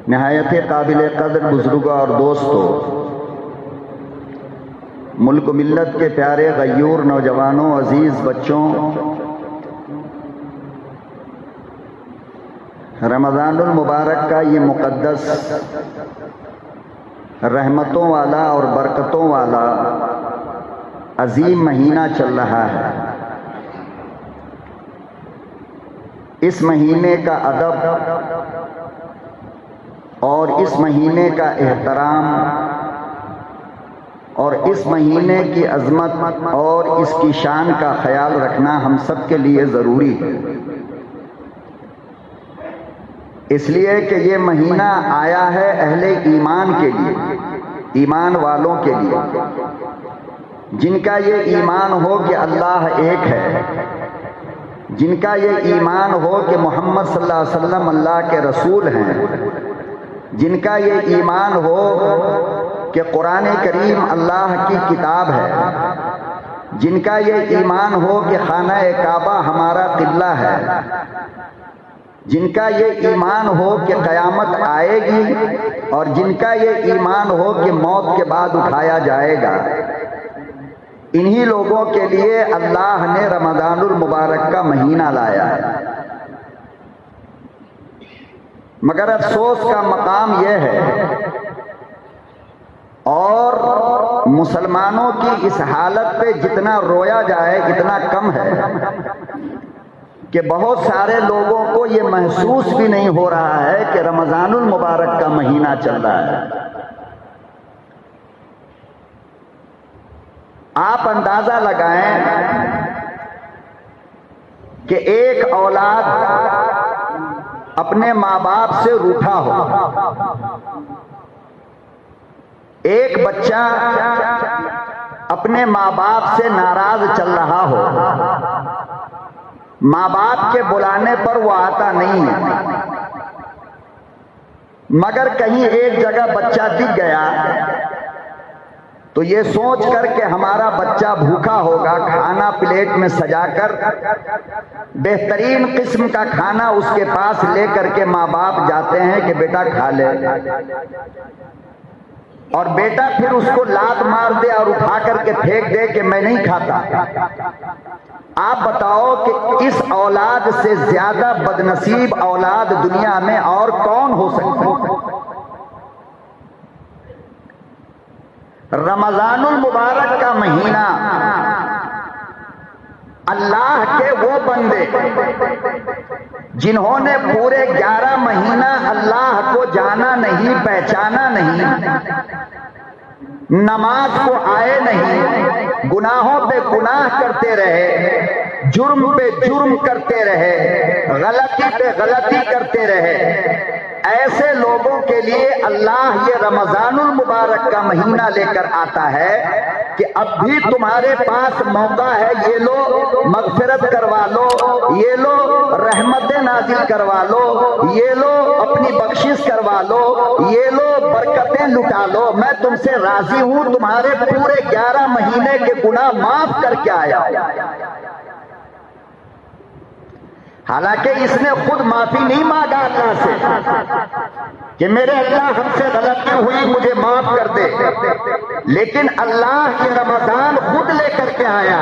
नहायत काबिल कदर बुजुर्गों और दोस्तों, मुल्क मिल्लत के प्यारे गयूर नौजवानों, अजीज़ बच्चों, रमज़ानुल मुबारक का ये मुक़द्दस, रहमतों वाला और बरकतों वाला अजीम महीना चल रहा है। इस महीने का अदब और इस महीने का एहतराम और इस महीने की अज़मत और इसकी शान का ख्याल रखना हम सब के लिए ज़रूरी है, इसलिए कि ये महीना आया है अहले ईमान के लिए, ईमान वालों के लिए, जिनका ये ईमान हो कि अल्लाह एक है, जिनका ये ईमान हो कि मोहम्मद सल्लल्लाहु अलैहि वसल्लम अल्लाह के रसूल हैं, जिनका ये ईमान हो कि कुरान करीम अल्लाह की किताब है, जिनका ये ईमान हो कि खाना काबा हमारा किबला है, जिनका ये ईमान हो कि क़यामत आएगी और जिनका ये ईमान हो कि मौत के बाद उठाया जाएगा, इन्हीं लोगों के लिए अल्लाह ने रमज़ानुल मुबारक का महीना लाया है। मगर अफसोस का मकाम यह है और मुसलमानों की इस हालत पे जितना रोया जाए इतना कम है कि बहुत सारे लोगों को ये महसूस भी नहीं हो रहा है कि रमज़ानुल मुबारक का महीना चल रहा है। आप अंदाजा लगाएं कि एक औलाद अपने माँ बाप से रूठा हो, एक बच्चा अपने माँ बाप से नाराज चल रहा हो, माँ बाप के बुलाने पर वो आता नहीं है, मगर कहीं एक जगह बच्चा दिख गया तो ये सोच कर के हमारा बच्चा भूखा होगा, खाना प्लेट में सजाकर बेहतरीन किस्म का खाना उसके पास लेकर के माँ बाप जाते हैं कि बेटा खा ले, और बेटा फिर उसको लात मार दे और उठा करके फेंक दे कि मैं नहीं खाता। आप बताओ कि इस औलाद से ज्यादा बदनसीब औलाद दुनिया में और कौन हो सकता है? रमज़ानुल मुबारक का महीना अल्लाह के वो बंदे जिन्होंने पूरे 11 महीना अल्लाह को जाना नहीं, पहचाना नहीं, नमाज को आए नहीं, गुनाहों पे गुनाह करते रहे, जुर्म पे जुर्म करते रहे, गलती पे गलती करते रहे, ऐसे लोगों के लिए अल्लाह ये रमज़ानुल मुबारक का महीना लेकर आता है कि अब भी तुम्हारे पास मौका है, ये लो मग़फ़िरत करवा लो, ये लो रहमतें नाज़िल करवा लो, ये लो अपनी बख्शिश करवा लो, ये लो बरकतें लुटा लो, मैं तुमसे राजी हूं, तुम्हारे पूरे 11 महीने के गुनाह माफ करके आया। हालांकि इसने खुद माफी नहीं मांगा अल्लाह से कि मेरे अल्लाह हमसे गलती हुई, मुझे माफ कर दे, लेकिन अल्लाह ये रमजान खुद लेकर के आया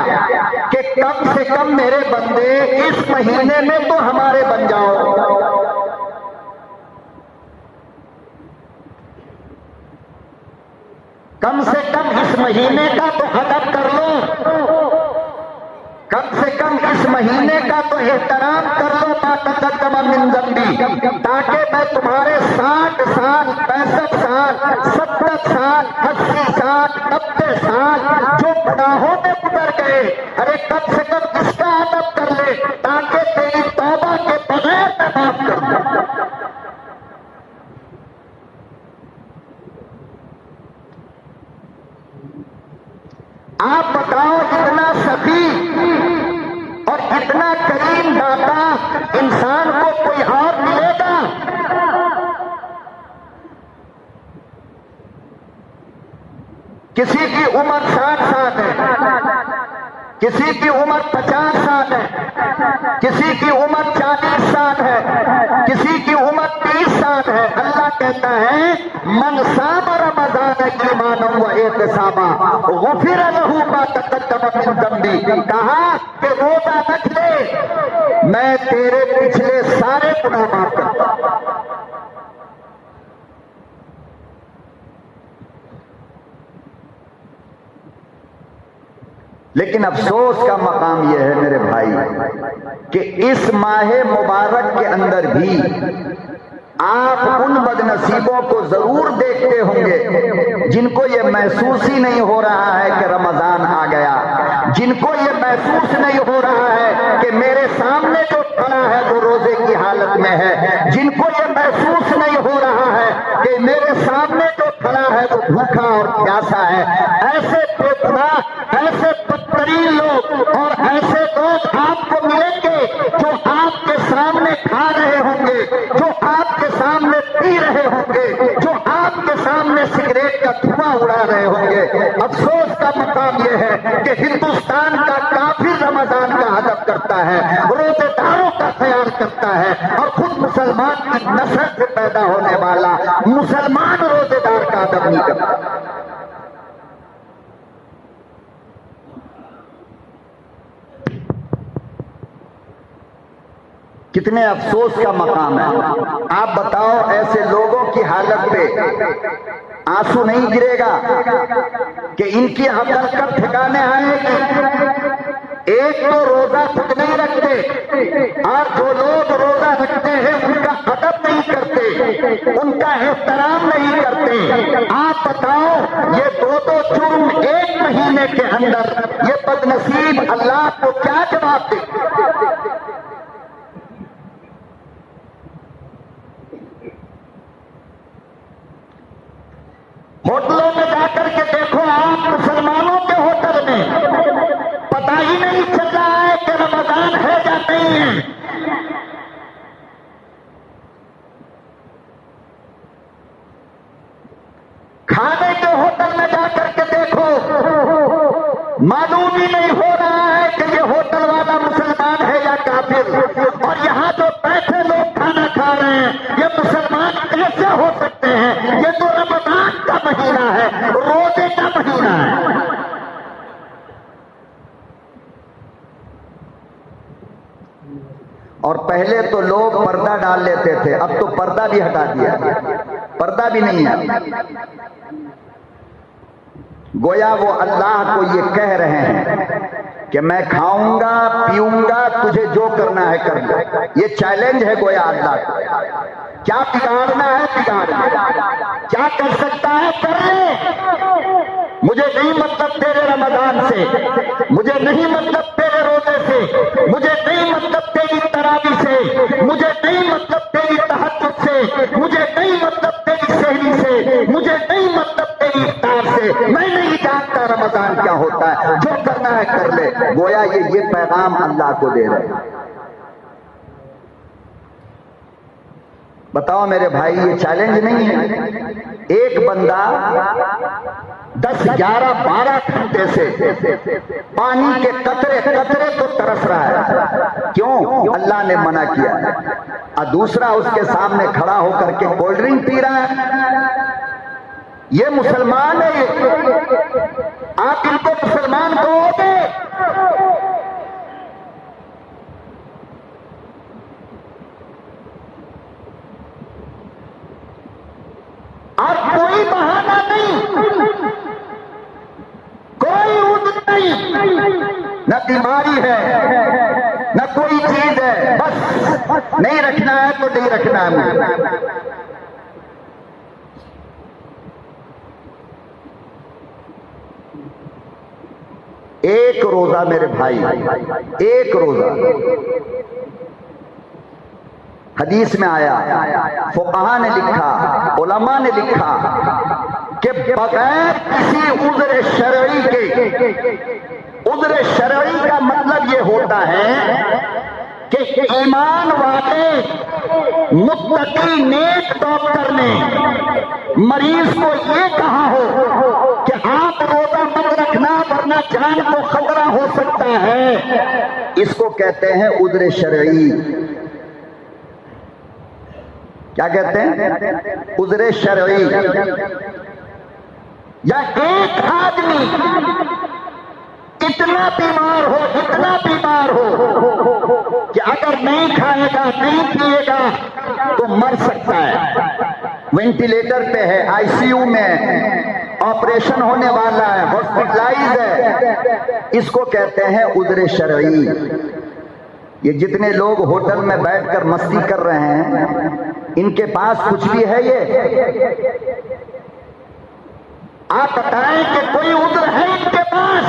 कि कम से कम मेरे बंदे इस महीने में तो हमारे बन जाओ। कम से कम इस महीने का तो अदब कर लो, कम से कम इस महीने का तो एहतराम कर लो, ताकि मैं तुम्हारे 60 साल, 65 साल, 70 साल, 80 साल, 90 साल जो गुनाहों में गुजर गए, अरे कम से कम इसका अदब कर ले ताकि तेरी तौबा के बगैर मैं माफ कर दूं। आप बताओ, इतना सखी और इतना करीम दाता इंसान को कोई और मिलेगा? किसी की उम्र 60 साल है, किसी की उम्र 50 साल है, किसी की उम्र 40 साल है, किसी की उम्र 30 साल है। अल्लाह कहता है मन सामा रमजान ईमानन व एहतिसाबा गुफिर लहू मा तक़द्दम मिन ज़ंबी। कहा कि रोजा रख ले, मैं तेरे पिछले सारे गुनाह माफ करता हूं। लेकिन अफसोस का मकाम यह है मेरे भाई कि इस माहे मुबारक के अंदर भी आप उन बदनसीबों को जरूर देखते होंगे जिनको ये महसूस ही नहीं हो रहा है कि रमजान आ गया, जिनको ये महसूस नहीं हो रहा है कि मेरे सामने जो खड़ा है वो रोजे की हालत में है, जिनको ये महसूस नहीं हो रहा है कि मेरे सामने जो खड़ा है वो भूखा और प्यासा है। ऐसे बेगुनाह, ऐसे बदतरीन लोग और ऐसे लोग आपको मिलेंगे जो आपके सामने खा रहे होंगे, जो आपके सामने पी रहे होंगे, जो आपके सामने सिगरेट का धुआं उड़ा रहे होंगे। अफसोस का मकाम यह है कि हिंदुस्तान का काफिर रमजान का हदफ करता है, रोजेदारों का ख्याल करता है और खुद मुसलमान की नस्ल से पैदा होने वाला मुसलमान रोजेदार का अदब नहीं करता। कितने अफसोस का मकाम है। आप बताओ ऐसे लोगों की हालत पे आंसू नहीं गिरेगा कि इनकी अकल कब ठिकाने आएगी। एक तो रोजा खुद नहीं रखते और जो लोग रोजा रखते हैं उनका अदब नहीं करते, उनका एहतराम नहीं करते। आप बताओ ये दो जुर्म एक महीने के अंदर, ये बदनसीब अल्लाह को क्या जवाब दे। होटलों में जाकर के देखो आप, मुसलमानों के होटल में पता ही नहीं चल रहा है कि रमजान है या नहीं है। खाने के होटल में जाकर के देखो, मालूम ही नहीं हो रहा है कि ये होटल वाला मुसलमान है या काफिर। और यहाँ जो बैठे लोग खाना खा रहे हैं ये मुसलमान कैसे हो सकते हैं? ये तो रमजान का महीना है, रोजे का महीना है। और पहले तो लोग पर्दा डाल लेते थे, अब तो पर्दा भी हटा दिया, पर्दा भी नहीं है। गोया वो अल्लाह को ये कह रहे हैं कि मैं खाऊंगा पीऊंगा, तुझे जो करना है कर ले। ये चैलेंज है गोया अल्लाह को। क्या बिगाड़ना है बिगाड़, क्या कर सकता है कर ले। मुझे नहीं मतलब तेरे रमजान से, मुझे नहीं मतलब तेरे रोजे से, मुझे नहीं मतलब तेरी तरावी से, मुझे नहीं मतलब तेरी तहज्जुद से, मुझे नहीं मतलब तेरी सहरी से, मुझे नहीं मतलब तेरी इफ्तार से। मैं नहीं जानता रमजान क्या होता है, जो करना है कर ले। गोया ये पैगाम अल्लाह को दे रहे हैं। बताओ मेरे भाई ये चैलेंज नहीं है। एक बंदा 10, 11, 12 घंटे से पानी के कतरे कतरे को तरस रहा है। क्यों? अल्लाह ने मना किया। और दूसरा उसके सामने खड़ा होकर के कोल्ड ड्रिंक पी रहा है। ये मुसलमान है, आप इनको मुसलमान कहोगे? और कोई बहाना नहीं, कोई उद नहीं, न बीमारी है न कोई चीज है, बस नहीं रखना है तो नहीं रखना है मुझे। एक रोजा मेरे भाई, एक रोजा। हदीस में आया, फुक़हा ने लिखा, उलमा ने लिखा कि बगैर किसी उज़्र शरई के, उज़्र शरई का मतलब ये होता है कि ईमान वाले मुत्तकी नेक डॉक्टर ने मरीज को ये कहा हो कि आप रोजा मत रखना वरना जान को खतरा हो सकता है, इसको कहते हैं उज़्र शरई। क्या कहते हैं, उज़्र शरई। या एक आदमी इतना बीमार हो कि अगर नहीं खाएगा नहीं पिएगा तो मर सकता है, वेंटिलेटर पे है, आईसीयू में, ऑपरेशन होने वाला है, हॉस्पिटलाइज है, इसको कहते हैं उज़्र शरई। ये जितने लोग होटल में बैठकर मस्ती कर रहे हैं, इनके पास कुछ भी है ये? आप बताएं कि कोई उज़्र है इनके पास?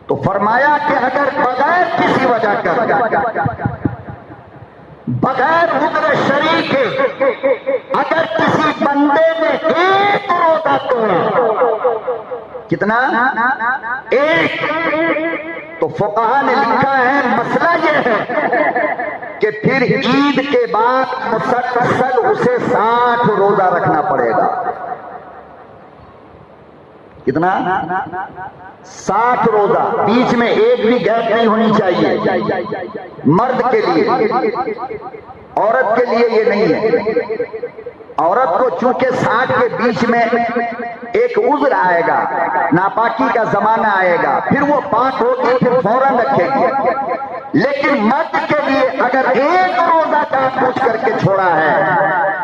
तो फरमाया कि अगर बगैर किसी वजह का, बगैर उज़्र शरई के अगर किसी बंदे ने एक रोजा तोड़ा, कितना? एक, तो फुक़हा ने लिखा है मसला यह है कि फिर ईद के बाद मुसलसल उसे 60 रोजा रखना पड़ेगा। कितना? 60 रोजा, बीच में एक भी गैप नहीं होनी चाहिए। मर्द के लिए, औरत के लिए ये नहीं है। औरत को चूंकि 60 के बीच में एक उज़्र आएगा, नापाकी का जमाना आएगा, फिर वो पाक होगी, फिर फौरन रखेगी। लेकिन मर्द के लिए अगर एक रोजा जानबूझ करके छोड़ा है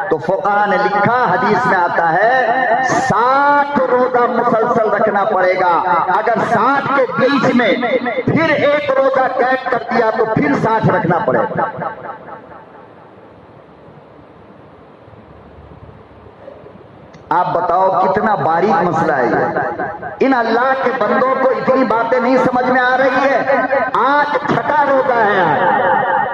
तो फुक़हा ने लिखा, हदीस में आता है 60 रोजा मुसलसल रखना पड़ेगा। अगर 60 के बीच में फिर एक रोजा गैप कर दिया तो फिर 60 रखना पड़ेगा। आप बताओ कितना बारीक मसला है ये। इन अल्लाह के बंदों को इतनी बातें नहीं समझ में आ रही है। आज 6ठा रोजा है,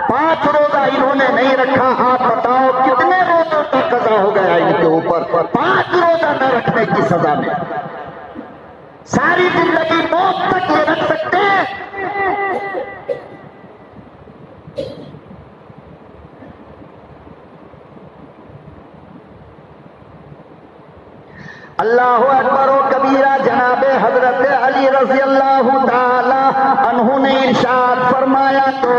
5 रोजा इन्होंने नहीं रखा। आप बताओ कितने रोजों का कज़ा हो गया इनके ऊपर? 5 रोजा न रखने की सजा में सारी जिंदगी मौत तक ये रख सकते हैं। अल्लाहु अकबर व कबीरा। जनाबे हजरत अली रज़ी अल्लाहु ताला अन्हु ने इरशाद फरमाया, तो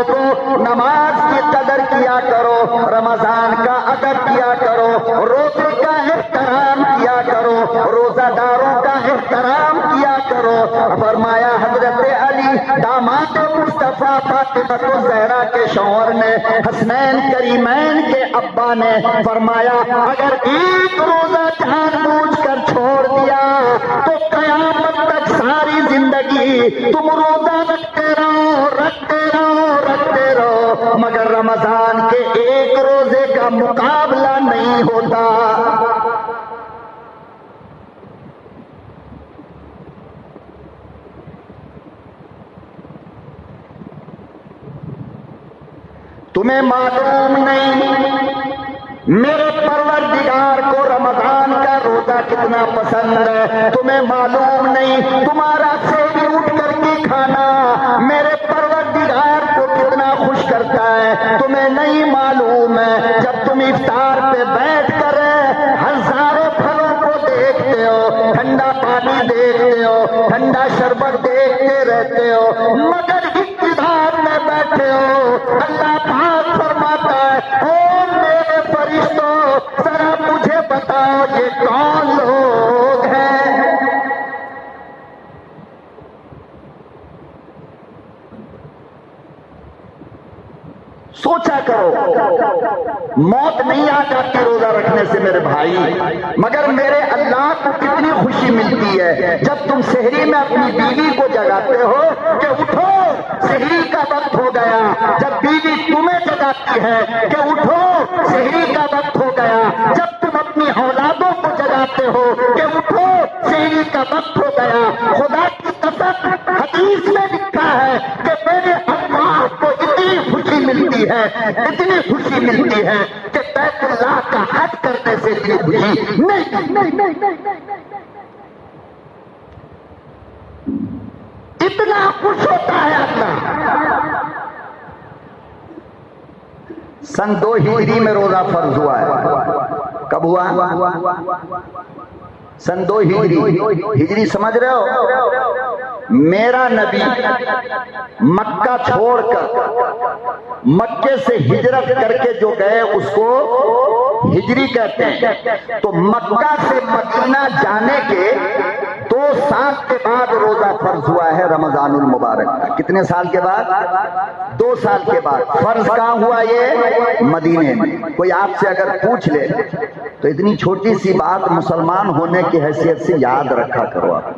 नमाज की कदर किया करो, रमजान का अदब किया करो, रोजे का एहतराम किया करो, रोजादारों का एहतराम किया करो। फरमाया हजरत अली दामाद मुस्तफा फातिमा ज़हरा के शौहर ने, हसनैन करीमैन के अब्बा ने फरमाया, अगर एक रोजा जानबूझ कर छोड़ दिया तो कयामत तक सारी जिंदगी तुम रोजा रखते रहो, मगर रमजान के एक रोजे का मुकाबला नहीं होता। तुम्हें मालूम नहीं मेरे परवरदिगार को रमजान का रोजा कितना पसंद है? तुम्हें मालूम नहीं तुम्हारा सेहरी उठ करके खाना मेरे परवरदिगार को कितना खुश करता है? तुम्हें नहीं मालूम है जब तुम इफ्तार पे बैठ कर हजारों फलों को देखते हो, ठंडा पानी देखते हो, ठंडा शरबत देखते रहते हो, मगर इंतजार में बैठे हो। अल्लाह पाक फरमाता है, ओ मेरे फरिश्तों जरा मुझे बताओ ये कौन लोग हैं? सोचा करो, मौत नहीं आ जाती रोजा रखने से मेरे भाई, मगर मेरे अल्लाह को कितनी खुशी मिलती है जब तुम सेहरी में अपनी बीवी को जगाते हो कि उठो सेहरी का वक्त हो गया। जब बीवी तुम्हें जगाती है कि उठो सेहरी का वक्त हो गया। जब तुम अपनी औलादों को जगाते हो कि उठो सेहरी का वक्त हो गया। खुदा की कसम हदीस में लिखा है कि मेरे अल्लाह को इतनी खुशी मिलती है, इतनी खुशी मिलती है कि बैतुल्लाह का हज करने से इतनी खुशी नहीं। इतना खुश होता है अल्लाह। सन 2 हिजरी में रोजा फर्ज हुआ है। कब हुआ? सन 2 हिजरी। हिजरी समझ रहे हो? मेरा नबी मक्का छोड़कर मक्के से हिजरत करके जो गए उसको हिजरी कहते हैं। तो मक्का से मदीना जाने के 2 साल के बाद रोजा फर्ज हुआ है रमजानुल मुबारक का। कितने साल के बाद? 2 साल के बाद। फर्ज कहाँ हुआ? ये मदीने में। कोई आपसे अगर पूछ ले तो इतनी छोटी सी बात मुसलमान होने की हैसियत से याद रखा करो। आप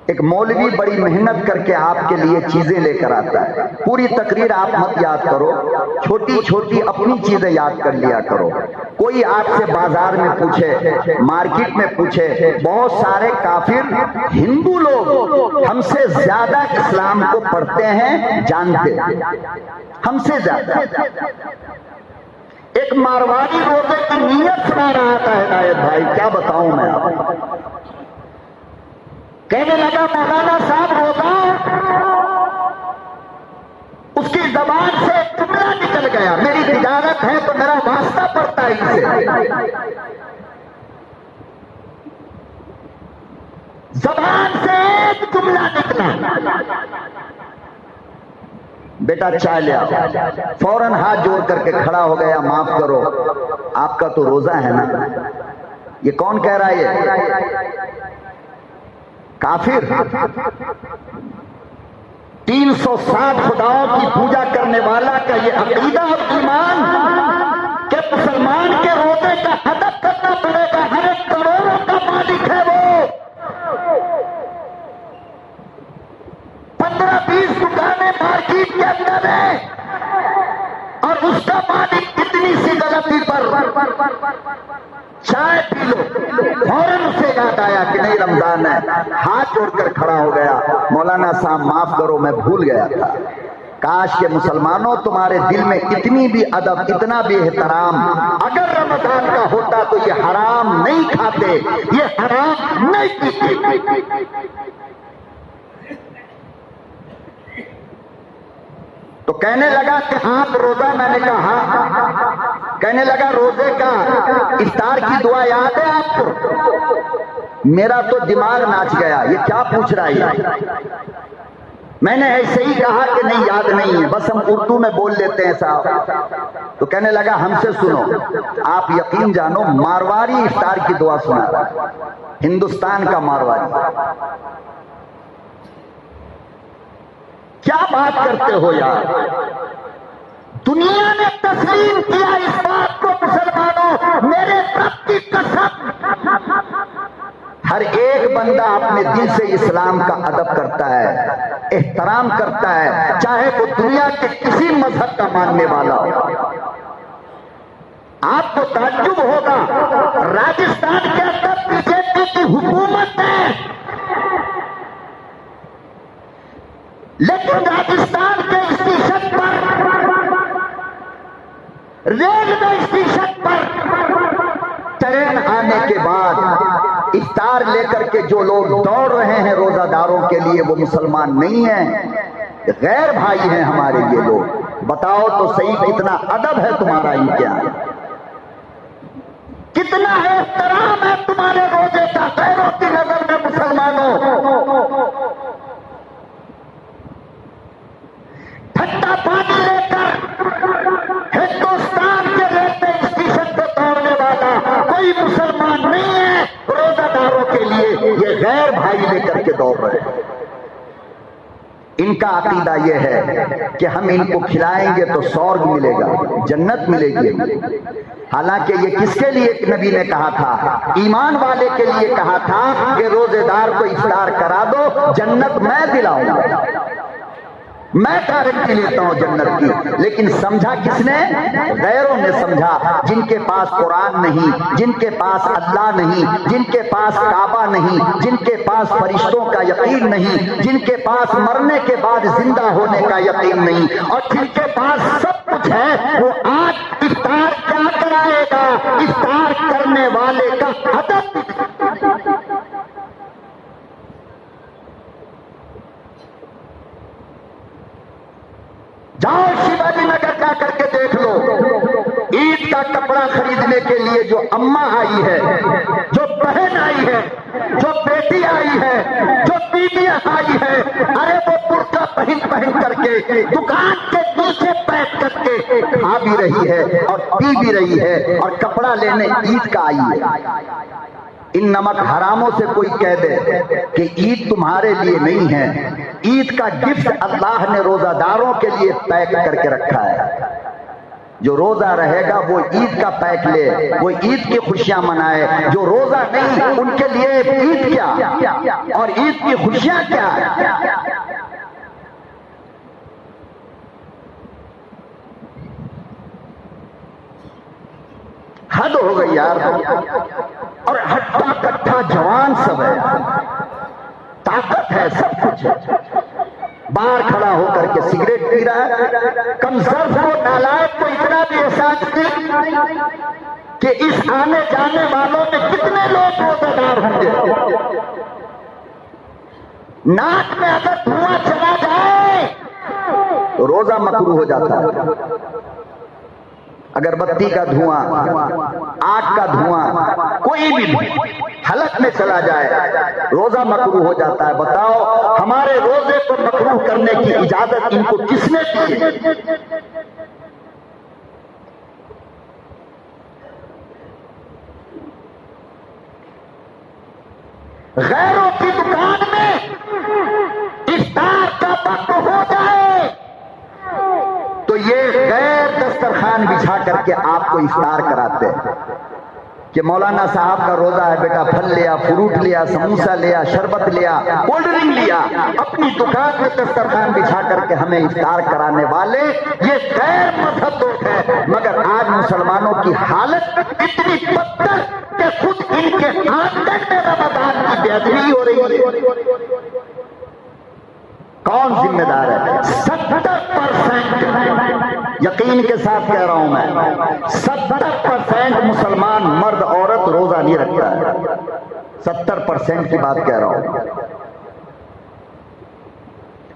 एक मौलवी बड़ी मेहनत करके आपके लिए चीजें लेकर आता है, पूरी तकरीर आप मत याद करो, छोटी छोटी अपनी चीजें याद कर लिया करो। कोई आपसे बाजार में पूछे, मार्केट में पूछे, बहुत सारे काफिर हिंदू लोग हमसे ज्यादा इस्लाम को पढ़ते हैं, जानते हैं हमसे ज्यादा। एक मारवाड़ी रोजे की नीयत सुना रहा था हिदायत भाई, क्या बताऊं मैं आपको। कहने लगा मौलाना साहब रोजा, उसकी जबान से जुमला निकल गया, मेरी तिजारत है तो मेरा वास्ता पड़ता है इसे। जबान से एक जुमला निकला, बेटा चाय ले आओ। फौरन हाथ जोड़ करके खड़ा हो गया, माफ करो आपका तो रोजा है ना। ये कौन कह रहा है? ये काफिर। 360 खुदाओं की पूजा करने वाला का ये अकीदा और ईमान कि मुसलमान के रोजे का अदब करना पड़ेगा। हर एक करोड़ों का मालिक है वो। 15-20 दुकानें मार्केट के अंदर है और उसका मालिक इतनी सी गलती पर चाय पी लो, फौरन उसे याद आया कि नहीं रमजान है, हाथ जोड़कर खड़ा हो गया, मौलाना साहब माफ करो मैं भूल गया था। काश के मुसलमानों तुम्हारे दिल में इतनी भी अदब, इतना भी एहतराम अगर रमजान का होता तो ये हराम नहीं खाते, ये हराम नहीं पीते। तो कहने लगा कि आप रोजा, मैंने कहा हाँ। कहने लगा रोजे का इफ्तार की दुआ याद है आपको? मेरा तो दिमाग नाच गया, ये क्या पूछ रहा है। मैंने ऐसे ही कहा कि नहीं याद नहीं है, बस हम उर्दू में बोल लेते हैं साहब। तो कहने लगा हमसे सुनो, आप यकीन जानो मारवाड़ी इफ्तार की दुआ सुना रहा है, हिंदुस्तान का मारवाड़ी। क्या बात करते हो यार, दुनिया ने तस्लीम किया इस बात को मुसलमानों, मेरे रब की कसम। हर एक बंदा अपने दिल से इस्लाम का अदब करता है, एहतराम करता है, चाहे वो दुनिया के किसी मजहब का मानने वाला हो। आपको ताज्जुब होगा, राजस्थान के अंदर बीजेपी की हुकूमत है, लेकिन राजस्थान के स्टेशन पर, रेलवे स्टेशन पर ट्रेन आने के बाद इफ्तार लेकर के जो लोग दौड़ रहे हैं रोजादारों के लिए, वो मुसलमान नहीं हैं, गैर भाई हैं हमारे ये लोग। बताओ तो सही, कितना अदब है तुम्हारा इनके यहाँ, कितना एहतराम है तुम्हारे रोजे का गैरों की नजर में मुसलमानों। ठंडा पानी लेकर हिंदुस्तान के रेलवे स्टेशन पर दौड़ने वाला कोई मुसलमान नहीं है रोजादारों के लिए, ये गैर भाई लेकर के दौड़ रहे हैं। इनका अकीदा यह है कि हम इनको खिलाएंगे तो स्वर्ग मिलेगा, जन्नत मिलेगी। हालांकि ये किसके लिए नबी ने कहा था? ईमान वाले के लिए कहा था कि रोजेदार को इफ्तार करा दो, जन्नत मैं दिलाऊंगा, मैं गारंटी लेता हूं जन्नत की। लेकिन समझा किसने? गैरों ने समझा, जिनके पास कुरान नहीं, जिनके पास अल्लाह नहीं, जिनके पास काबा नहीं, जिनके पास फरिश्तों का यकीन नहीं, जिनके पास मरने के बाद जिंदा होने का यकीन नहीं, और जिनके पास सब कुछ है, वो आज इफ्तार क्या कराएगा? इफ्तार करने वाले का अदब। जाओ शिवाजी नगर जा करके देख लो, ईद का कपड़ा खरीदने के लिए जो अम्मा आई है, जो बहन आई है, जो बेटी बेटी आई है, जो बीवियां आई है, अरे वो बुर्का पहन करके दुकान के नीचे बैठ करके खा भी रही है और पी भी रही है और कपड़ा लेने ईद का आई है। इन नमक हरामों से कोई कह दे कि ईद तुम्हारे लिए नहीं है, ईद का गिफ्ट अल्लाह ने रोजादारों के लिए पैक करके रखा है। जो रोजा रहेगा वो ईद का पैक ले, वो ईद की खुशियां मनाए। जो रोजा नहीं उनके लिए ईद क्या और ईद की खुशियां क्या। हद हो गई यार। और हट्टा कट्टा जवान सब है, ताकत है, सब कुछ है, बाहर खड़ा होकर के सिगरेट पी रहा है। कमजोर को नालायक को इतना भी एहसास नहीं कि इस आने जाने वालों में कितने लोग रोजेदार होंगे। नाक में अगर धुआं चला जाए तो रोजा मकरूह हो जाता है। अगरबत्ती का धुआं, आग का धुआं, कोई भी हलक में चला जाए रोजा मकरूह हो जाता है। बताओ हमारे रोजे को मकरूह करने की इजाजत इनको किसने दी? गैरों की दुकान में इफ्तार का वक्त हो जाए तो ये गैर दस्तरखान बिछा करके आपको इफ्तार कराते हैं कि मौलाना साहब का रोजा है बेटा, फल लिया, फ्रूट लिया, समोसा लिया, शरबत लिया, कोल्ड ड्रिंक लिया, अपनी दुकान में दस्तरखान बिछा करके हमें इफ्तार कराने वाले ये गैर मजहब लोग हैं। मगर आज मुसलमानों की हालत इतनी बदतर कि खुद इनके आंगन में रमजान की बेअदबी हो रही है। कौन जिम्मेदार है? 70% यकीन के साथ कह रहा हूं मैं, 70% मुसलमान मर्द औरत रोजा नहीं रखता है। 70% की बात कह रहा हूं।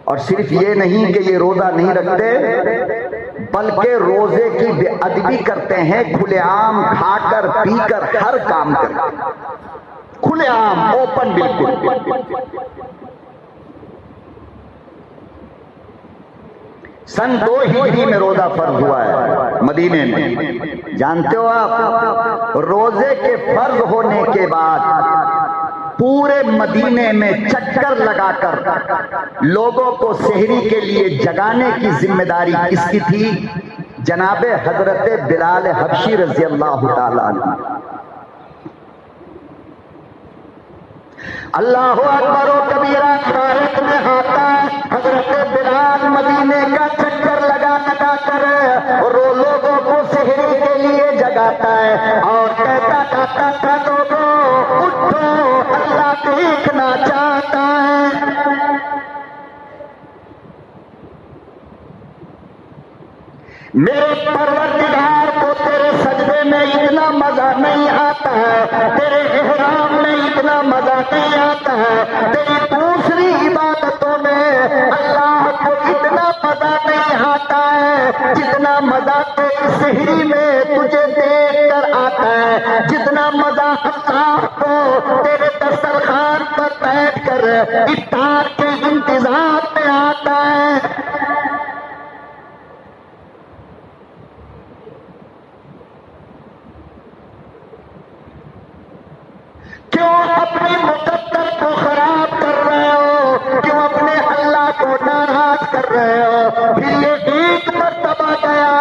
और सिर्फ ये नहीं कि ये रोजा नहीं रखते, बल्कि रोजे की बेअदबी करते हैं, खुलेआम खाकर पीकर हर काम करते, खुलेआम ओपन बिल्कुल। सन 2 हिजरी में रोजा फर्ज हुआ है मदीने में। जानते हो आप, रोजे के फर्ज होने के बाद पूरे मदीने में चक्कर लगाकर लोगों को सहरी के लिए जगाने की जिम्मेदारी किसकी थी? जनाबे हजरत बिलाल हबशी रजी अल्लाह ताला अन्हु। अल्लाह अकबर कबीरा तारीख में आता है, हजरत बिलाल मदीने का चक्कर लगा कर लोगों को सहरी के लिए जगाता है और कहता था लोगों उठो, अल्लाह देखना चाहता है। मेरे परवरदिगार को तेरे सजदे में इतना मजा नहीं आता है, तेरे इहराम में इतना मजा नहीं आता है, तेरी दूसरी इबादतों में अल्लाह को इतना मजा नहीं आता है जितना मजा तेरी सहरी में तुझे देख कर आता है, जितना मजा अल्लाह को तेरे दस्तरखान पर बैठ कर इफ्तार के इंतजार में आता है। क्यों अपनी मुकद्दर को खराब कर रहे हो? क्यों अपने अल्लाह को नाराज कर रहे हो? फिर ये एक मर्तबा गया,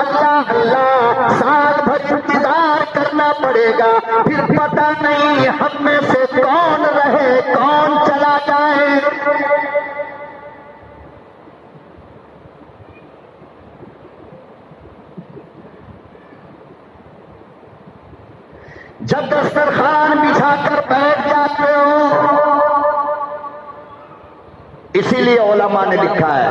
अल्लाह अल्लाह साल भर इंतजार करना पड़ेगा, फिर पता नहीं हम में से कौन रहे कौन चला जाए। जब दस्तरखान बिछाकर बैठ जाते हो, इसीलिए उलमा ने लिखा है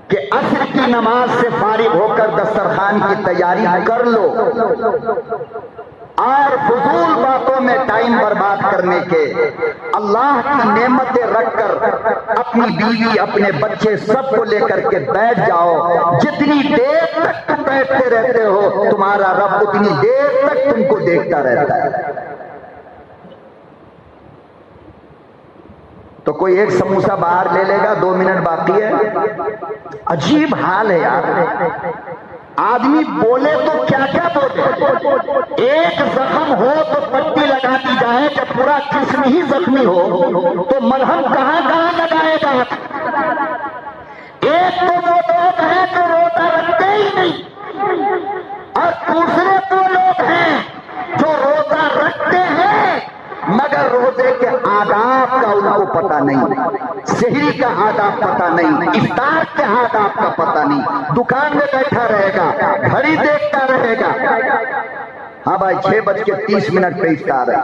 कि असर की नमाज से फारिग होकर दस्तरखान की तैयारी कर लो और फजूल बातों में टाइम बर्बाद करने के अल्लाह की नेमतें रखकर अपनी बीवी अपने बच्चे सबको लेकर के बैठ जाओ। जितनी देर तक तुम बैठते रहते हो तुम्हारा रब उतनी देर तक तुमको देखता रहता है। तो कोई एक समोसा बाहर ले लेगा, 2 मिनट बाकी है। अजीब हाल है यार, आदमी बोले तो क्या क्या बोले। एक जख्म हो तो पट्टी लगा दी जाए, जब पूरा जिस्म ही जख्मी हो तो मलहम कहां कहां लगाएगा। एक तो वो लोग हैं जो रोजा रखते ही नहीं, और दूसरे वो लोग हैं जो रोजा रखते हैं मगर रोजे के आदाब का उनको पता नहीं, सहरी का आदाब पता नहीं, इफ्तार के आदाब का पता नहीं। दुकान में बैठा रहेगा, घड़ी देखता रहेगा। हाँ भाई 6:30 पे इफ्तार है,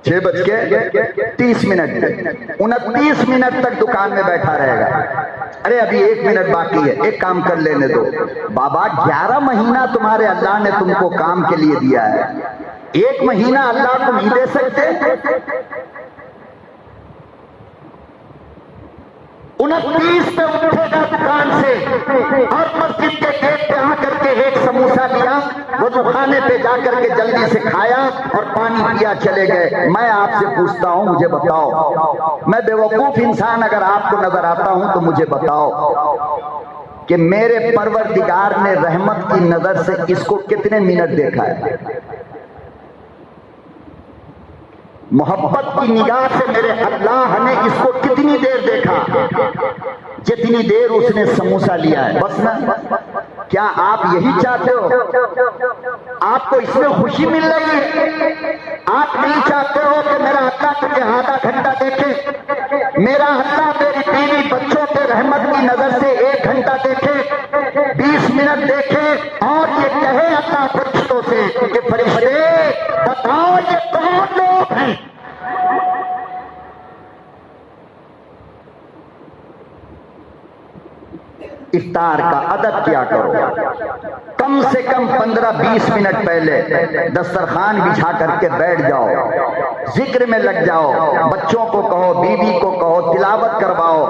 6:30, 29 मिनट तक दुकान में बैठा रहेगा। अरे अभी 1 मिनट बाकी है, एक काम कर लेने दो। बाबा 11 महीना तुम्हारे अल्लाह ने तुमको काम के लिए दिया है, 1 महीना अल्लाह को नहीं दे सकते? 29 पे उठेगा दुकान से और मस्जिद के गेट पे आकर के एक समोसा लिया, वो खाने पे जाकर के जल्दी से खाया और पानी पिया, चले गए। मैं आपसे पूछता हूं, मुझे बताओ, मैं बेवकूफ इंसान अगर आपको नजर आता हूं तो मुझे बताओ कि मेरे परवरदिगार ने रहमत की नजर से इसको कितने मिनट देखा है? मोहब्बत की निगाह से मेरे अल्लाह ने इसको कितनी देर देखा? जितनी देर उसने समोसा लिया है, बस ना। क्या आप यही चाहते हो? आपको इसमें खुशी मिल रही है? आप नहीं चाहते हो कि मेरा अल्लाह तुझे आधा घंटा देखे, मेरा अल्लाह मेरी बीवी बच्चों के रहमत की नजर से 1 घंटा देखे, 20 मिनट देखे, और ये कहे अल्लाह फरिश्तों से कि फरिश्ते बताओ ये कौन लोग हैं? इफ्तार का अदब क्या करो, कम से कम 15-20 मिनट पहले दस्तरखान बिछा करके बैठ जाओ, जिक्र में लग जाओ, बच्चों को कहो, बीवी को कहो, तिलावत करवाओ,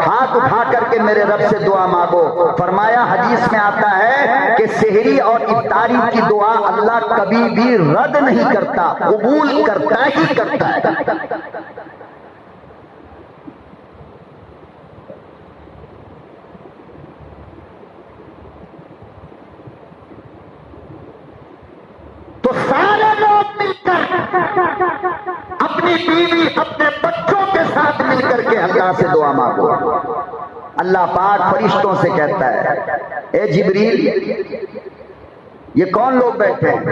हाथ उठा करके मेरे रब से दुआ मांगो। फरमाया, हदीस में आता है कि सेहरी और इफ्तारी की दुआ अल्लाह कभी भी रद्द नहीं करता, कबूल करता ही करता है। तो सारे लोग मिलकर अपनी बीवी अपने बच्चों के साथ मिलकर के अल्लाह से दुआ मांगो। अल्लाह पाक फरिश्तों से कहता है, ए जिब्रील, ये कौन लोग बैठे हैं?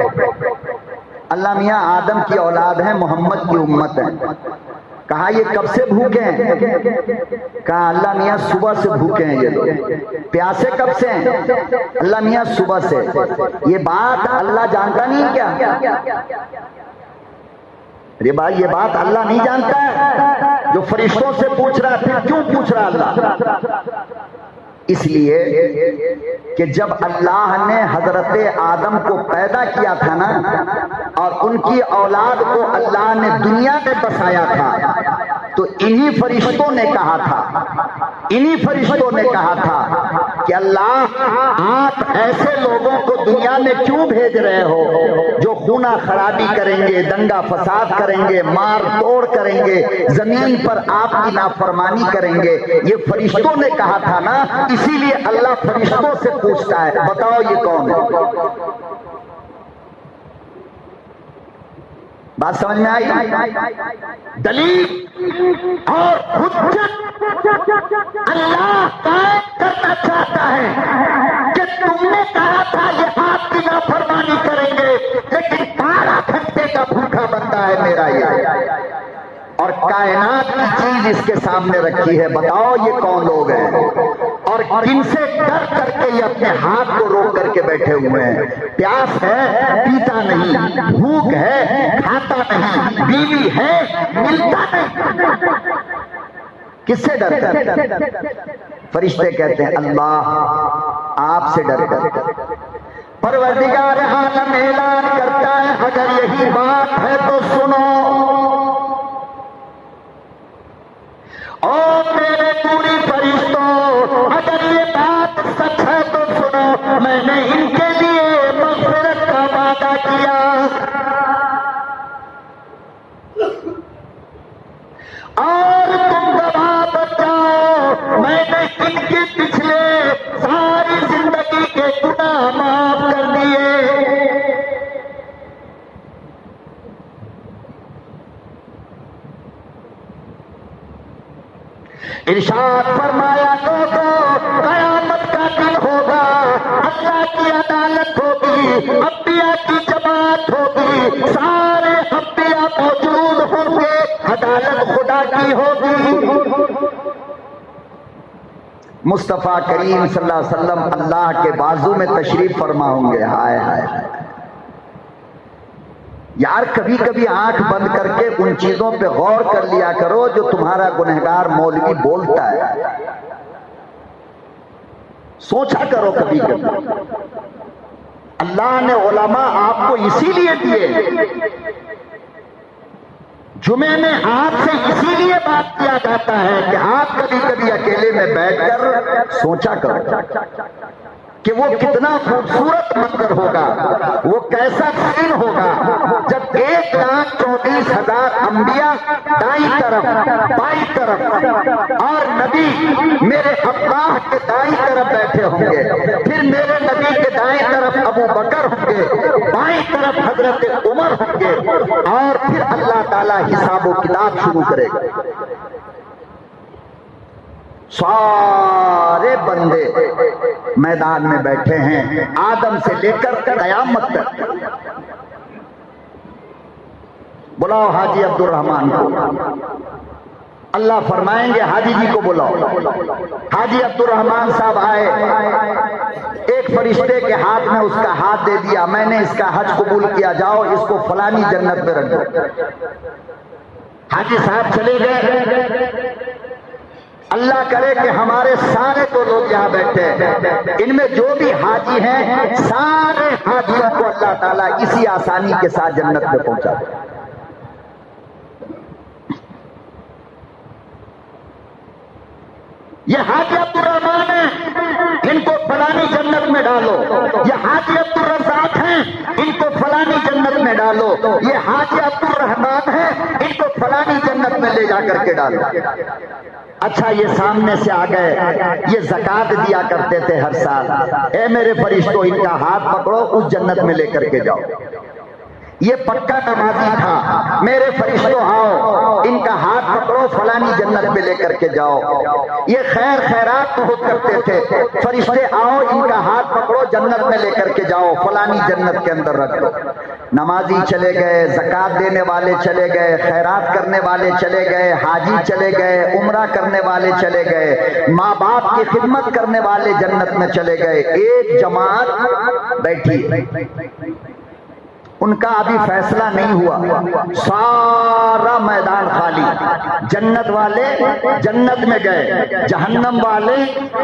अल्लाह मियाँ आदम की औलाद है, मोहम्मद की उम्मत है। कहा ये कब से भूखे हैं? कहा अल्लाह मियाँ सुबह से भूखे हैं ये लोग। प्यासे कब से हैं? अल्लाह मियाँ सुबह से। ये बात अल्लाह जानता नहीं क्या? अरे भाई ये बात अल्लाह नहीं जानता है? जो फरिश्तों से पूछ रहा, फिर क्यों पूछ रहा अल्लाह? इसलिए कि जब अल्लाह ने हजरत आदम को पैदा किया था ना, और उनकी औलाद को अल्लाह ने दुनिया में बसाया था, तो इन्हीं फरिश्तों ने कहा था कि अल्लाह आप ऐसे लोगों को दुनिया में क्यों भेज रहे हो जो खूना खराबी करेंगे, दंगा फसाद करेंगे, मार तोड़ करेंगे, जमीन पर आपकी नाफरमानी करेंगे। ये फरिश्तों ने कहा था ना, इसीलिए अल्लाह फरिश्तों से पूछता है, बताओ ये कौन है? बात समझ में आई? दलील और हुज्जत अल्लाह कायम करना चाहता है कि तुमने कहा था ये आपकी नाफरमानी करेंगे, लेकिन 12 घंटे का भूखा बंदा है मेरा ये, और कायनात की चीज इसके सामने रखी है। बताओ ये कौन लोग हैं और किनसे डर करके ये अपने हाथ को रोक करके बैठे हुए हैं? प्यास है, पीता नहीं, भूख है, खाता नहीं, बीवी है, मिलता नहीं, किससे डरता है? फरिश्ते कहते हैं अल्लाह आपसे डरता है। परवरदिगार आलम ऐलान करता है, अगर यही बात है तो सुनो, ओ मेरे पूरी फरिश्तों, अगर ये बात सच है तो सुनो, मैंने इनके लिए मग़फ़िरत का वादा किया इनके पिछले सारी जिंदगी के गुनाह माफ कर दिए। इरशाद फरमाया लोगों, कयामत का दिन होगा, अल्लाह की अदालत होगी, अंबिया की जमात होगी, सारे अंबिया मौजूद होंगे, अदालत खुदा की होगी। मुस्तफा करीम सल्लल्लाहु अलैहि वसल्लम अल्लाह के बाजू में तशरीफ फरमा होंगे। हाय हाय यार, कभी कभी आंख बंद करके उन चीजों पे गौर कर लिया करो जो तुम्हारा गुनहगार मौलवी बोलता है। सोचा करो कभी कभी, अल्लाह ने उलमा आपको इसीलिए दिए, जुमे में आपसे इसीलिए बात किया जाता है कि आप कभी कभी अकेले में बैठकर सोचा करो कि वो कितना खूबसूरत मंजर होगा, वो कैसा सीन होगा जब 1,24,000 अंबिया दाईं तरफ बाईं तरफ और नबी मेरे अल्लाह के दाईं तरफ बैठे होंगे, फिर मेरे नबी के दाईं तरफ अबू बकर होंगे, बाईं तरफ हजरत उमर होंगे, और फिर अल्लाह ताला हिसाब किताब शुरू करेगा। सारे बंदे मैदान में बैठे हैं, आदम से लेकर कयामत तक। बुलाओ हाजी अब्दुल रहमान को। अल्लाह फरमाएंगे हाजी जी को बुलाओ। हाजी अब्दुल रहमान साहब आए, एक फरिश्ते के हाथ में उसका हाथ दे दिया, मैंने इसका हज कबूल किया, जाओ इसको फलानी जन्नत में रख दो। हाजी साहब चले गए। अल्लाह करे कि हमारे सारे तो लोग यहाँ बैठे हैं, इनमें जो भी हाजी हैं सारे हाजियों को अल्लाह ताला इसी आसानी के साथ जन्नत में पहुंचा दे। ये हाजी अब्दुल रहमान है, इनको फलानी जन्नत में डालो। ये हाजी अब्दुल रज़ाक हैं, इनको फलानी जन्नत में डालो। ये हाजी अब्दुल रहमान है, इनको फलानी जन्नत में ले जाकर के डालो। अच्छा, ये सामने से आ गए, ये ज़कात दिया करते थे हर साल। ए मेरे फरिश्तों, इनका हाथ पकड़ो, उस जन्नत में लेकर के जाओ। ये पक्का नमाजी था, मेरे फरिश्तों आओ, इनका हाथ पकड़ो, फलानी जन्नत में लेकर के जाओ। ये खैर खैरात बहुत करते थे, फरिश्ते आओ, इनका हाथ पकड़ो, जन्नत में लेकर के जाओ, फलानी जन्नत के अंदर रख दो। नमाजी चले गए, ज़कात देने वाले चले गए, खैरात करने वाले चले गए, हाजी चले गए, उम्रा करने वाले चले गए, माँ बाप की खिदमत करने वाले जन्नत में चले गए। एक जमात बैठी, उनका अभी फैसला नहीं हुआ, सारा मैदान खाली। जन्नत वाले जन्नत में गए, जहन्नम वाले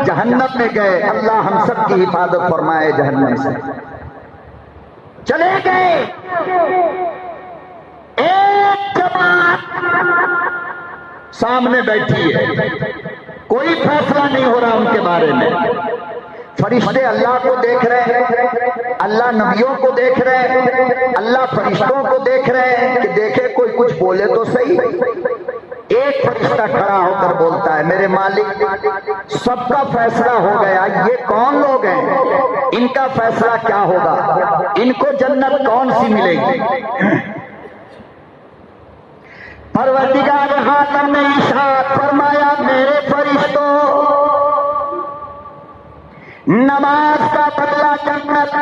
जहन्नम में गए। अल्लाह हम सब की हिफाजत फरमाए जहन्नम से। चले गए, एक जमात सामने बैठी है, कोई फैसला नहीं हो रहा उनके बारे में। फरिश्ते अल्लाह को देख रहे हैं, अल्लाह नबियों को देख रहे हैं, अल्लाह फरिश्तों को देख रहे हैं कि देखे कोई कुछ बोले तो सही। एक फरिश्ता खड़ा होकर बोलता है, मेरे मालिक सबका फैसला हो गया, ये कौन लोग हैं, इनका फैसला क्या होगा, इनको जन्नत कौन सी मिलेगी। परवरदिगार आलम ने इरशाद फरमाया, मेरे फरिश्तों, नमाज का बदला जन्नत,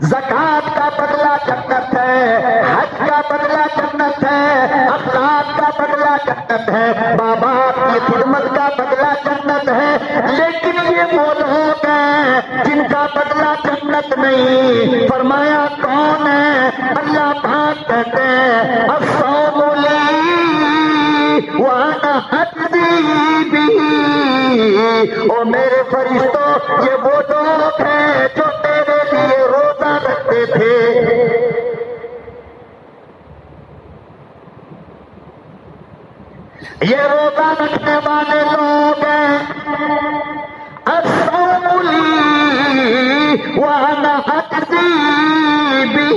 ज़कात का बदला जन्नत है, हज का बदला जन्नत है, अखलाक का बदला जन्नत है, माँ बाप की खिदमत का बदला जन्नत है। लेकिन ये वो लोग हैं जिनका बदला जन्नत नहीं। फरमाया कौन है? अल्लाह पाक कहते हैं, अस्सौमुली वाना हज्जी भी। ओ मेरे फरिश्तों, ये वो लोग हैं जो तेरे लिए रोजा रखते थे। ये रोजा रखने वाले लोग हैं। अस्सौमुली वाना हज्जी भी।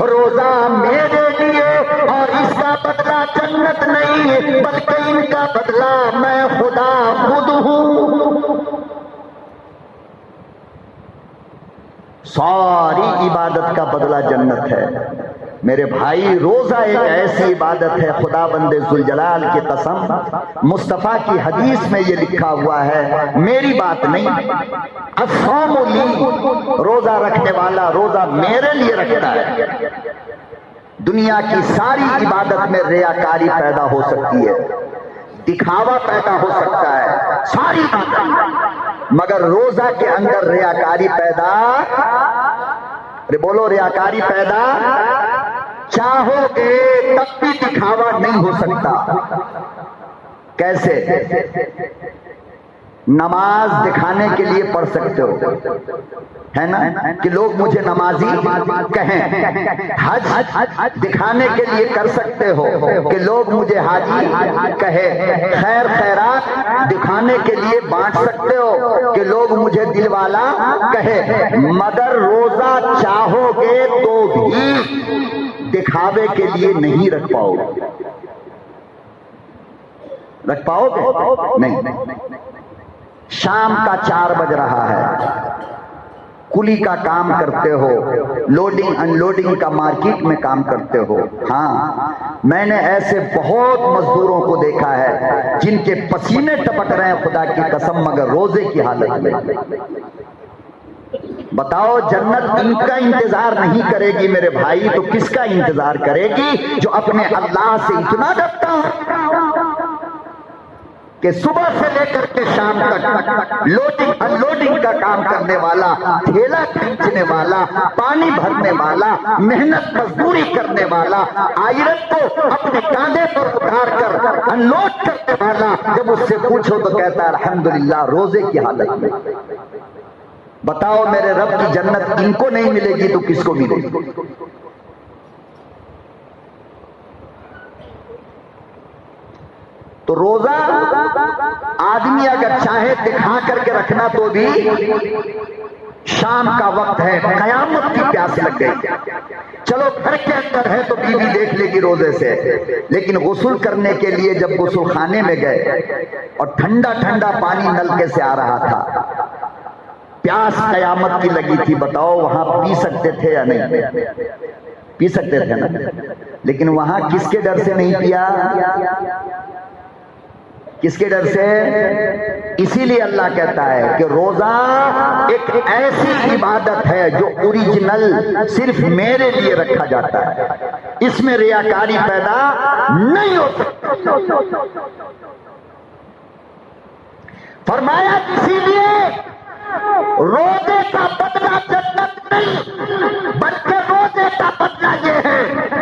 रोजा मेरे लिए, और इसका बदला जन्नत नहीं बल्कि इनका बदला मैं खुदा सारी इबादत का बदला जन्नत है। मेरे भाई, रोजा एक ऐसी इबादत है, खुदा बंदे जुलजलाल की कसम, मुस्तफा की हदीस में ये लिखा हुआ है, मेरी बात नहीं। अस्सौमुली, रोजा रखने वाला रोजा मेरे लिए रखता है। दुनिया की सारी इबादत में रियाकारी पैदा हो सकती है, दिखावा पैदा हो सकता है, सारी बात, मगर रोजा के अंदर रियाकारी पैदा, अरे बोलो, रियाकारी पैदा चाहोगे तब भी दिखावा नहीं हो सकता। कैसे? नमाज दिखाने के लिए पढ़ सकते हो, है ना, कि लोग मुझे नमाजी कहें। हज दिखाने के लिए कर सकते हो कि लोग मुझे हाजी कहे। खैर खैरात दिखाने के लिए बांट सकते हो कि लोग मुझे दिलवाला कहे, मगर रोजा चाहोगे तो भी दिखावे के लिए नहीं रख पाओगे। रख पाओगे? नहीं। शाम का 4 बज रहा है, कुली का काम करते हो, लोडिंग अनलोडिंग का मार्केट में काम करते हो। हाँ, मैंने ऐसे बहुत मजदूरों को देखा है जिनके पसीने टपक रहे हैं खुदा की कसम, मगर रोजे की हालत में। बताओ, जन्नत इनका इंतजार नहीं करेगी मेरे भाई, तो किसका इंतजार करेगी? जो अपने अल्लाह से इतना डरता हो कि सुबह से लेकर के शाम तक लोडिंग अनलोडिंग का काम करने वाला, ठेला खींचने वाला, पानी भरने वाला, मेहनत मजदूरी करने वाला, आयरन को अपने कांधे पर उतार कर अनलोड करने वाला, जब उससे पूछो तो कहता है अल्हम्दुलिल्लाह, रोजे की हालत में। बताओ, मेरे रब की जन्नत इनको नहीं मिलेगी तो किसको मिलेगी? तो रोजा आदमी अगर चाहे दिखा करके रखना तो भी, शाम का वक्त है, कयामत की प्यास लग गई, चलो घर के अंदर है तो बीवी देख लेगी रोजे से, लेकिन गुस्ल करने के लिए जब गुस्ल खाने में गए और ठंडा ठंडा पानी नलके से आ रहा था, प्यास कयामत की लगी थी, बताओ वहां पी सकते थे या नहीं? पी सकते थे ना, लेकिन वहां किसके डर से नहीं पिया? किसके डर से? इसीलिए अल्लाह कहता है कि रोजा एक ऐसी इबादत है जो ओरिजिनल सिर्फ मेरे लिए रखा जाता है, इसमें रियाकारी पैदा नहीं हो सकती। फरमाया इसीलिए रोजे का बदला जन्नत नहीं, बल्कि रोजे का बदला यह है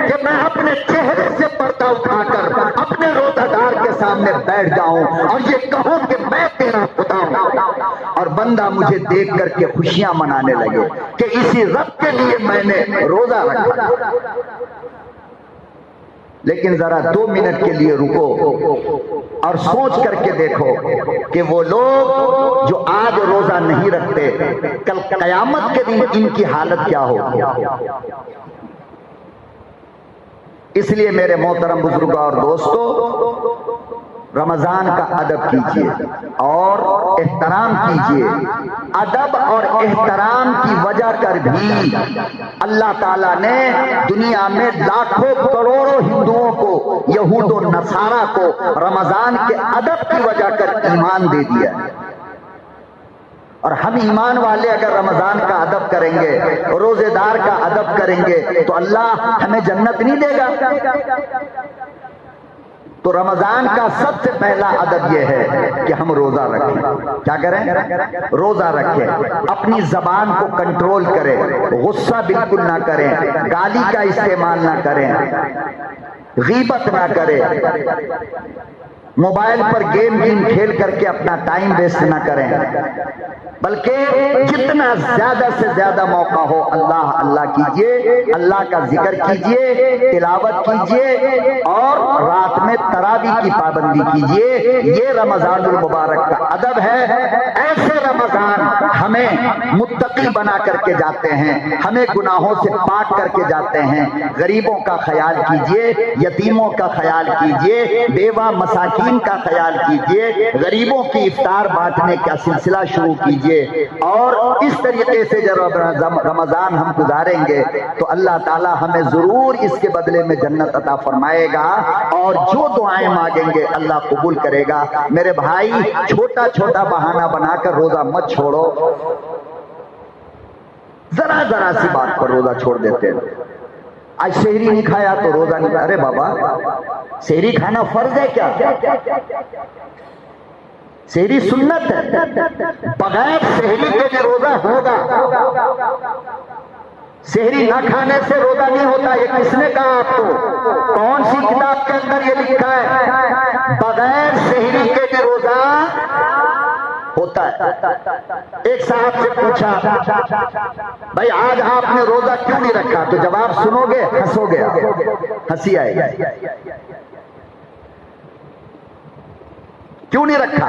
कि मैं अपने चेहरे से पर्दा उठाकर अपने रोजादार के सामने बैठ जाऊं और ये कहूं कि मैं तेरा खुदा हूं, और बंदा मुझे देख करके खुशियां मनाने लगे कि इसी रब के लिए मैंने रोजा रखा। लेकिन जरा 2 मिनट के लिए रुको और सोच करके देखो कि वो लोग जो आज रोजा नहीं रखते, कल कयामत के दिन इनकी हालत क्या होगी। इसलिए मेरे मोहतरम बुजुर्ग और दोस्तों, रमजान का अदब कीजिए और एहतराम कीजिए। अदब और एहतराम की वजह कर भी अल्लाह ताला ने दुनिया में लाखों करोड़ों हिंदुओं को, यहूद और नसारा को रमजान के अदब की वजह कर ईमान दे दिया। और हम ईमान वाले अगर रमजान का अदब करेंगे, रोजेदार का अदब करेंगे, तो अल्लाह हमें जन्नत नहीं देगा। तो रमजान का सबसे पहला अदब यह है कि हम रोजा रखें। क्या करें? रोजा रखें, अपनी जबान को कंट्रोल करें, गुस्सा बिल्कुल ना करें, गाली का इस्तेमाल ना करें, गीबत ना करें, मोबाइल पर गेम खेल करके अपना टाइम वेस्ट ना करें, बल्कि जितना ज्यादा से ज्यादा मौका हो अल्लाह अल्लाह कीजिए, अल्लाह का जिक्र कीजिए, तिलावत कीजिए और रात में तरावी की पाबंदी कीजिए। ये रमजानुल मुबारक का अदब है। ऐसे रमजान हमें हमें मुत्तकी बना करके जाते हैं, हमें गुनाहों से पाक करके जाते हैं। गरीबों का ख्याल कीजिए, यतीमों का ख्याल कीजिए, बेवा मसाकीन का ख्याल कीजिए, गरीबों की इफ्तार बांटने का सिलसिला शुरू कीजिए। और इस तरीके से जब रमजान हम गुजारेंगे तो अल्लाह ताला हमें जरूर इसके बदले में जन्नत अता फरमाएगा, और जो दुआएं मांगेंगे अल्लाह कबूल करेगा। मेरे भाई, छोटा छोटा बहाना बनाकर रोजा मत छोड़ो। जरा जरा सी बात पर रोजा छोड़ देते हैं। आज सेहरी नहीं खाया तो रोजा नहीं। अरे बाबा, सेहरी खाना फर्ज है क्या? सेहरी सुन्नत है, बगैर सेहरी के भी रोजा होगा। सेहरी न खाने से रोजा नहीं होता। ये किसने कहा आपको? कौन सी किताब के अंदर ये लिखा है? बगैर सेहरी के भी रोजा होता है। एक साहब से पूछा, भाई आज आपने रोजा क्यों नहीं रखा? तो जवाब सुनोगे, हंसोगे, हंसी आएगी। क्यों नहीं रखा?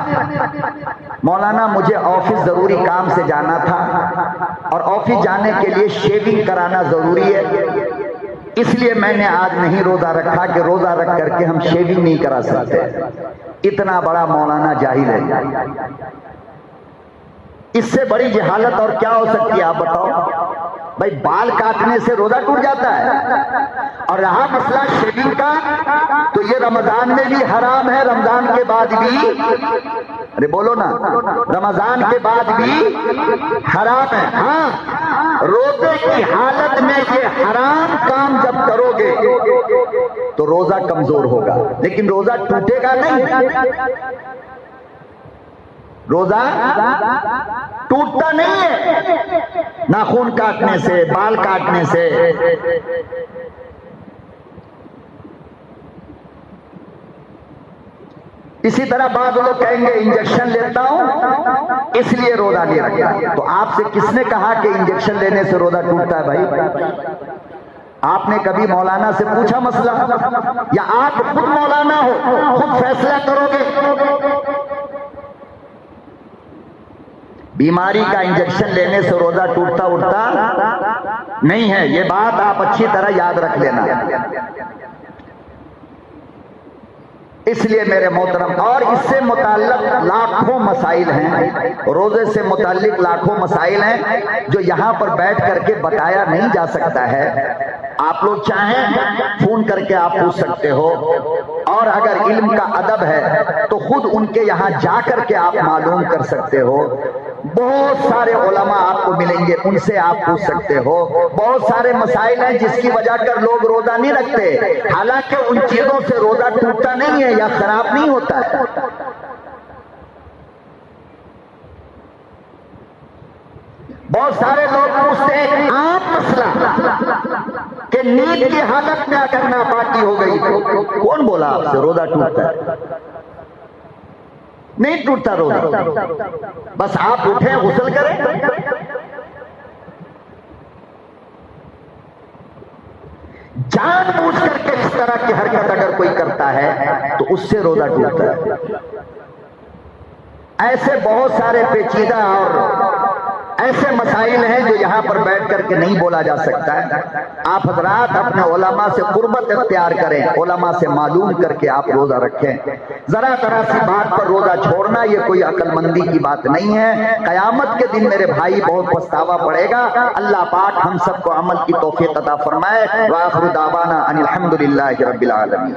मौलाना, मुझे ऑफिस जरूरी काम से जाना था और ऑफिस जाने के लिए शेविंग कराना जरूरी है, इसलिए मैंने आज नहीं रोजा रखा कि रोजा रख करके हम शेविंग नहीं करा सकते। इतना बड़ा मौलाना जाहिल है। इससे बड़ी जहालत और क्या हो सकती है? आप बताओ। भाई, बाल काटने से रोजा टूट जाता है। और रहा मसला शेविंग का, तो ये रमजान में भी हराम है, रमजान के बाद भी। अरे बोलो ना, रमजान के बाद भी हराम है। हाँ, रोजे की हालत में ये हराम काम जब करोगे तो रोजा कमजोर होगा, लेकिन रोजा टूटेगा नहीं। रोजा टूटता नहीं है नाखून काटने से, बाल काटने से। इसी तरह बाद लोग कहेंगे इंजेक्शन लेता हूं इसलिए रोजा नहीं रखता। तो आपसे किसने कहा कि इंजेक्शन लेने से रोजा टूटता है? भाई, आपने कभी मौलाना से पूछा मसला? या आप खुद मौलाना हो, खुद फैसला करोगे? बीमारी का इंजेक्शन लेने से रोजा टूटता उठता नहीं है। ये बात आप अच्छी तरह याद रख लेना। इसलिए मेरे मोहतरम, और इससे मुताल्लिक लाखों मसाइल हैं, रोजे से मुताल्लिक लाखों मसाइल हैं जो यहाँ पर बैठ करके बताया नहीं जा सकता है। आप लोग चाहें फोन करके आप पूछ सकते हो, और अगर इल्म का अदब है तो खुद उनके यहाँ जा करके आप मालूम कर सकते हो। बहुत सारे उलमा आपको मिलेंगे, उनसे आप पूछ सकते हो। बहुत सारे मसाइल हैं जिसकी वजह कर लोग रोजा नहीं रखते, हालांकि उन चीजों से रोजा टूटता नहीं है या खराब नहीं होता है। बहुत सारे लोग पूछते हैं आम मसला कि नींद की हालत में अगर नापाकी हो गई तो कौन बोला आपसे रोजा टूटता है? नहीं टूटता रोजा। बस आप उठे, गुस्ल करें। जानबूझ करके इस तरह की हरकत अगर कोई करता है तो उससे रोजा टूटता है। ऐसे बहुत सारे पेचीदा और ऐसे मसाइल हैं जो यहाँ पर बैठ करके नहीं बोला जा सकता है। आप हजरात अपने उलमा से कुर्बत इख्तियार करें, उलमा से मालूम करके आप रोजा रखें। जरा तरह सी बात पर रोजा छोड़ना ये कोई अक्लमंदी की बात नहीं है। कयामत के दिन मेरे भाई बहुत पछतावा पड़ेगा। अल्लाह पाक हम सबको अमल की तौफीक अता फरमाए। व आखिर दावाना अनिल हम्दुलिल्लाहि रब्बिल आलमीन।